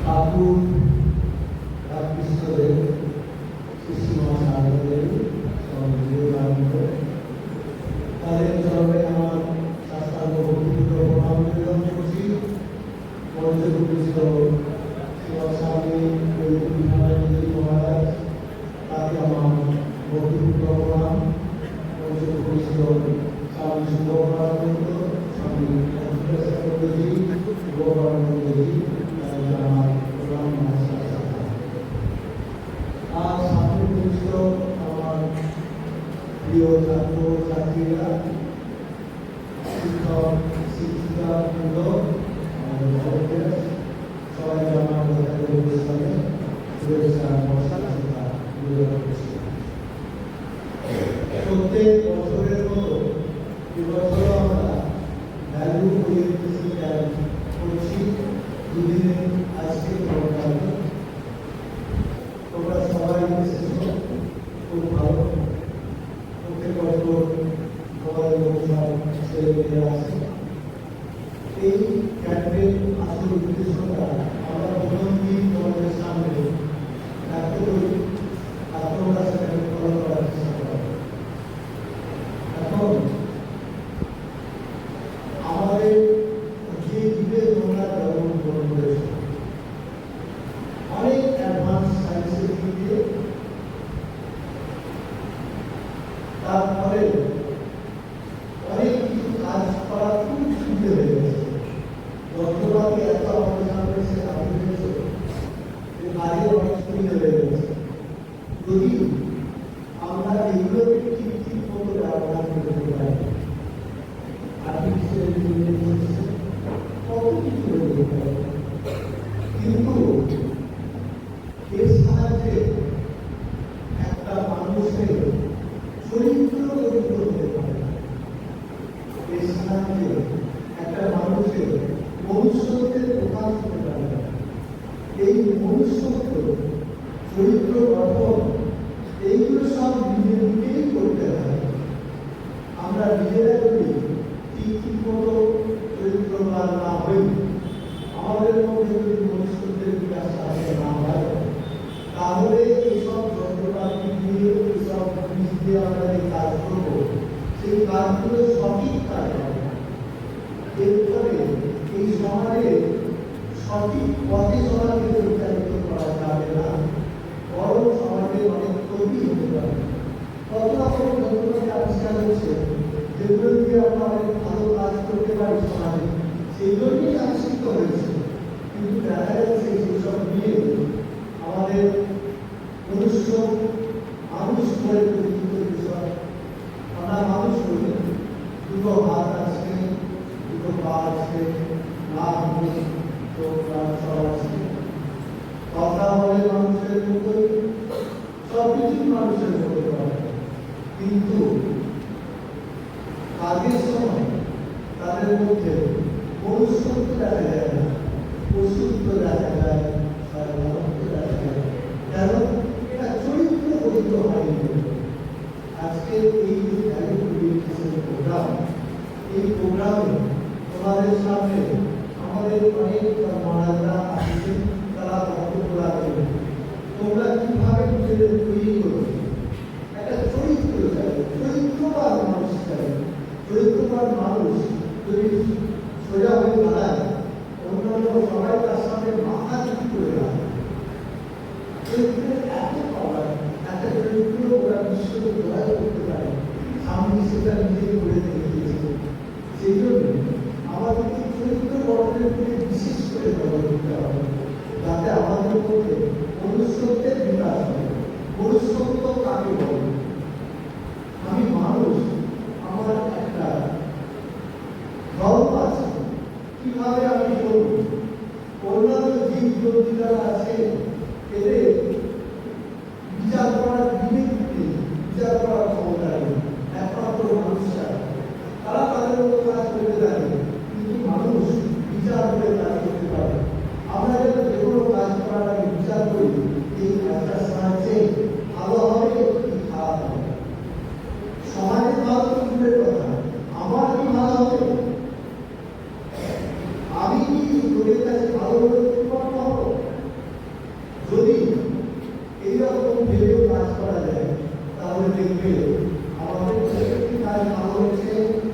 ঠাকুর রামকৃষ্ণদেব শ্রীশ্রীমা সারদাদেব তাদের চরণে আমার শাস্ত্রাঙ্গ ভক্তিপূর্ণ প্রণাম নিবেদন করছি। মঞ্চে উপস্থিত স্বামী মহারাজ তাকে আমার ভক্তিপূর্ণ প্রণাম। মঞ্চে উপস্থিত স্বামী সুন্দরানন্দ, স্বামী গোপালানন্দজি আমার প্রণাম নমস্কার। আর সামনে উপস্থিত আমার প্রিয় ছাত্র ছাত্রীরা, শিক্ষক শিক্ষিকা বৃন্দ, সবাইকে আমার অনুষ্ঠানে শুভেচ্ছা নমস্কার। প্রত্যেক বছরের মতো এবছরও আমরা ভ্যালু ওরিয়েন্টেশন ক্যাম্প করছি। দুদিনে আজকে তোমরা সবাই এসেছো, খুব ভালো। প্রত্যেক বছর সবাই সব ছেলেমেয়েরা আছে। এই ক্যাম্পের আসল উদ্দেশ্যটা আমরা প্রথম দিন তোমাদের সামনে রাখতে করি, আর তোমরা সেখানে ফলো করার চেষ্টা করো। এখন আমাদের যে যুগে তোমরা জন্মগ্রহণ করেছ, অনেক অ্যাডভান্স সায়েন্সের দিক দিয়ে, তারপরে অনেক কিছু কাজ করা খুব সুবিধা হয়ে গেছে। যন্ত্রপাতি এত আমাদের সামনে এসে হাজির হয়েছে যে কাজের অনেক সুবিধা হয়ে গেছে। যদি আমরা এগুলোকে ঠিক ঠিক মতো ব্যবহার করতে পারি, আর্টিফিশিয়াল ইন্টেলিজেন্স কত কিছু হয়ে যেতে পারে, কিন্তু এর সাহায্যে একটা মানুষের চরিত্র গঠিত হতে পারে। এর সাহায্যে একটা মানুষের মনুষ্যত্বের প্রকাশ হতে পারে। এই মনুষ্যত্ব, চরিত্র গঠন, এইগুলো সব নিজেই করতে হয়। আমরা নিজেরা যদি ঠিক মতো চরিত্রবান না হই, আমাদের মধ্যে যদি মনুষ্যত্বের বিকাশ আসতে না হয়, তাহলে এইসব যন্ত্রপাতি দিয়ে, এইসব জিনিস দিয়ে আমরা যে কাজ করবো, সেই কাজগুলো সঠিক কাজ হবে। এর ফলে এই সমাজে সঠিক পথে সমাজকে পরিচালিত করা যাবে না, বরং সমাজে অনেক ক্ষতি হতে পারে। কত রকম যন্ত্রপাতি আবিষ্কার হচ্ছে, যেগুলো দিয়ে আমরা অনেক ভালো কাজ করতে পারি সমাজে, সেইগুলোই আবিষ্কৃত হয়েছে। কিন্তু দেখা যাচ্ছে সেসব নিয়ে আমাদের মনুষ্য মানুষ করে পরিচিত বিষয়। আমরা মানুষ করি, দুটো হাত আছে, দুটো পা আছে, নাক মুখ চোখ কান সব আছে, কথা বলে মানুষের মতোই, সব কিছুই মানুষের মতো করে। কিন্তু কাজের সময় তাদের মধ্যে মনুষ্যত্ব দেখা যায় না, পশুত্ব দেখা যায়, সাধারণত্ব দেখা যায়। কেন? এটা চরিত্র গঠিত হয়নি। আজকে এই যে ভ্যালু ওরিয়েন্টেশন প্রোগ্রাম, এই প্রোগ্রামে তোমাদের সামনে আমাদের অনেক মহারাজরা আসছেন, তারা বক্তব্য রাখবেন। তোমরা কিভাবে নিজেদের তৈরি করবে? একটা চরিত্র চাই, চরিত্রবান মানুষ চাই। চরিত্রবান মানুষ যদি সোজা হয়ে দাঁড়ায়, অন্যান্য সবাই তার সামনে মাথা নিচু করে রাখে, বিচার করার বিবেক নেই, বিচার করার ক্ষমতা নেই। একমাত্র মানুষরা তারা তাদের মতো কাজ করতে জানে, কিন্তু মানুষ বিচার করে কাজ করতে পারে। আমরা যেন যে কোনো কাজ করার আগে বিচার করি, এই কাজটার সাহায্যে ভালো হবে কি খারাপ হবে, সমাজে ভালো তো দূরের কথা, আমার কি ভালো হবে, আমি কি লোকের কাছে ভালো বলে প্রতিপন্ন হব। যদি এইরকম ভেবেও কাজ করা যায়, তাহলে দেখবে আমাদের প্রত্যেকটি কাজ ভালো হচ্ছে,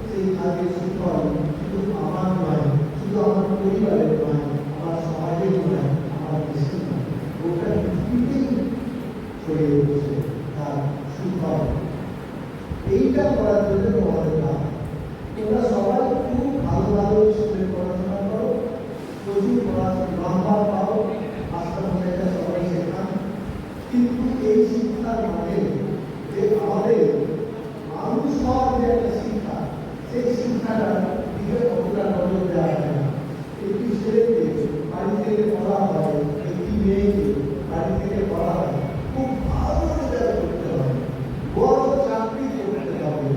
সেই কাজের সুফল শুধু আমার নয়, শুধু আমার পরিবারের নয়, আমার সমাজের নয়, আমার দেশের নয়, গোটা পৃথিবীতেই ছড়িয়ে উঠছে তার সুফল। এইটা করার জন্য আমাদের কাজ। তোমরা সবাই খুব ভালো ভালো স্কুলে পড়াশোনা করো, প্রচুর নাম্বার পাও, মাস্টারমশাইরা সবাই শেখান, কিন্তু এই শিক্ষার মানে যে আমাদের মানুষ হওয়ার যে একটা শিক্ষা, সেই শিক্ষাটা দিকে কতটা নজর দেওয়া হয় না। একটি ছেলেকে বাড়ি থেকে বলা হয়, একটি মেয়েকে বাড়ি থেকে বলা হয় খুব ভালো রেজাল্ট করতে হবে, বড় চাকরি করতে হবে,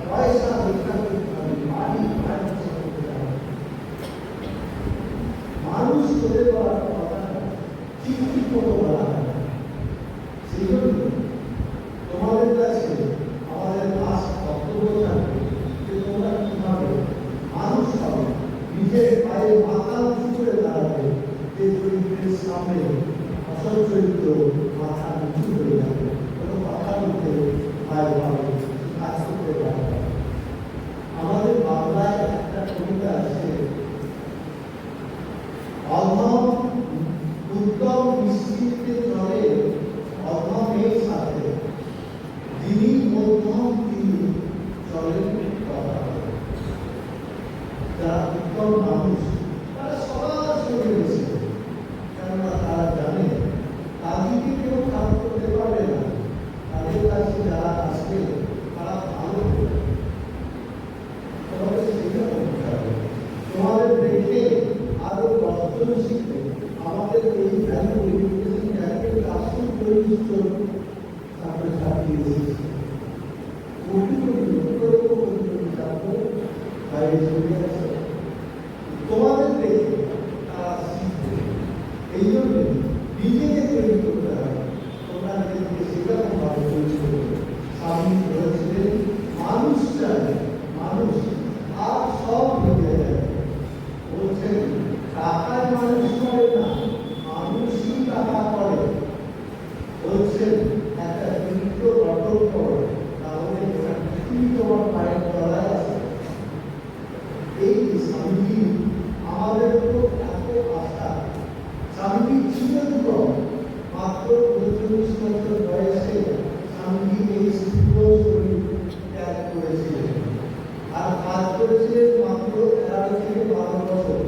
পয়সা রোজগার করতে হবে, বাড়ি করতে হবে। মানুষ করে বলার কথা ঠিক ঠিক মতো বলা হয়। সেই জন্য তোমাদের কাছে আমাদের কাজ কর্তব্য থাকবে যে তোমরা কিভাবে মানুষ হবে, নিজের পায়ে মাথা উঁচু করে দাঁড়াবে, যে চরিত্রের সামনে আসল চরিত্র মাথা উঁচু করে যাবে, কোনো কথা বলতে ভয় পাবে, কাজ করতে পারবে। আমাদের বাংলায় একটা কবিতা আছে, অধম উত্তম মিশ্রিতে চলে অধমের সাথে, যিনি মধ্যম তিনি চলেন কথা। যারা উত্তম মানুষ তারা সবার সঙ্গে মিশে, কেননা তারা জানে তাদেরকে কেউ খারাপ করতে পারবে না, তাদের কাছে যারা আসবে তারা ভালো করবে। তোমাদের সেটা করতে হবে। তোমাদের দেখে আরো 10 জন শিখবে আমাদের এই ভ্যালু এডুকেশন ক্যাম্পের আসল পরিচয় ছাত্রছাত্রী এসেছে। কোটি কোটি লক্ষ লক্ষ কোটি কোটি ছাত্র বাইরে চলে গেছে, তোমাদের দেখে তারা শিখবে। এই জন্য নিজেকে তৈরি করতে হবে। তোমরা নিজেকে সেরকম ভাবে তৈরি করবে। স্বামী বলেছিলেন মানুষ চাই, মানুষ আর সব হয়ে যাবে। বলছেন টাকায় মানুষ করে না, মানুষই টাকা করে। বলছেন একটা বৃত্ত গঠন করো, তাহলে পৃথিবী তোমার পায়ের তলায় আছে। এই স্বামীজি আমাদের উপর এত আস্থা। স্বামীজি ছিল যুবক, মাত্র 39 বছর বয়সে স্বামীজি এই স্থূল শরীর ত্যাগ করেছিলেন, আর কাজ করেছিলেন মাত্র 11 থেকে 12 বছর।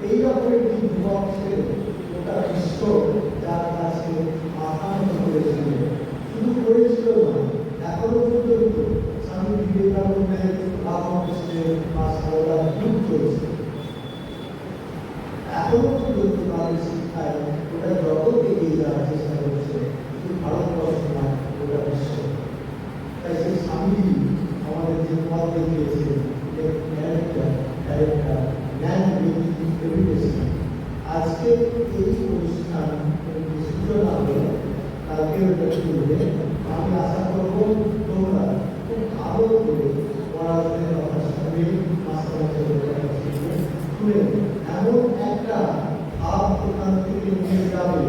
এইরকম একটি যুবক ছিলেন, গোটা বিশ্ব যার কাছে মাথা নত করেছিলেন। শুধু করেছিল না, এখনো পর্যন্ত স্বামী বিবেকানন্দের, রামকৃষ্ণের বা সারদার যুগ চলছে। এখনো পর্যন্ত তাদের শিক্ষায় ওটা জগৎ এগিয়ে যাওয়ার চেষ্টা করছে, শুধু ভারতবর্ষ নয়, গোটা বিশ্ব। তাই সেই স্বামীজি আমাদের যে পথ দেখিয়েছিলেন, আজকে এই অনুষ্ঠান সূচনা হলো, কালকে আমি আশা করব তোমরা খুব ভালো করে পড়াশোনার কথা শুনে, শুনে এমন একটা ভাব ওখান থেকে নিয়ে যাবে,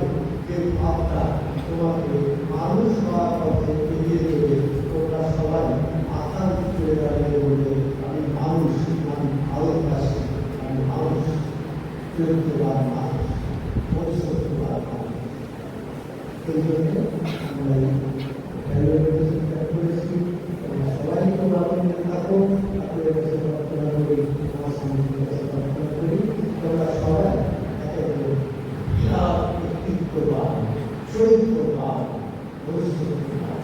যে ভাবটা তোমাকে মানুষ হওয়ার পথে এগিয়ে দেবে। তোমরা সবাই মাথা উঁচু করে দাঁড়িয়ে বলবে আমি মানুষ, আমি ভারতবাসী, আমি মানুষ, চরিত্রবান মানুষ, ভবিষ্যৎবান মানুষ। এই জন্য আমরা করেছি। তোমরা সবাই তোমরা থাকো, আপনাদের কাছে প্রার্থনা করি, আমার স্বামীর কাছে প্রার্থনা করি, তোমরা সবাই একেবারে ব্যক্তিত্ববান, চরিত্রবান, ভবিষ্যৎবান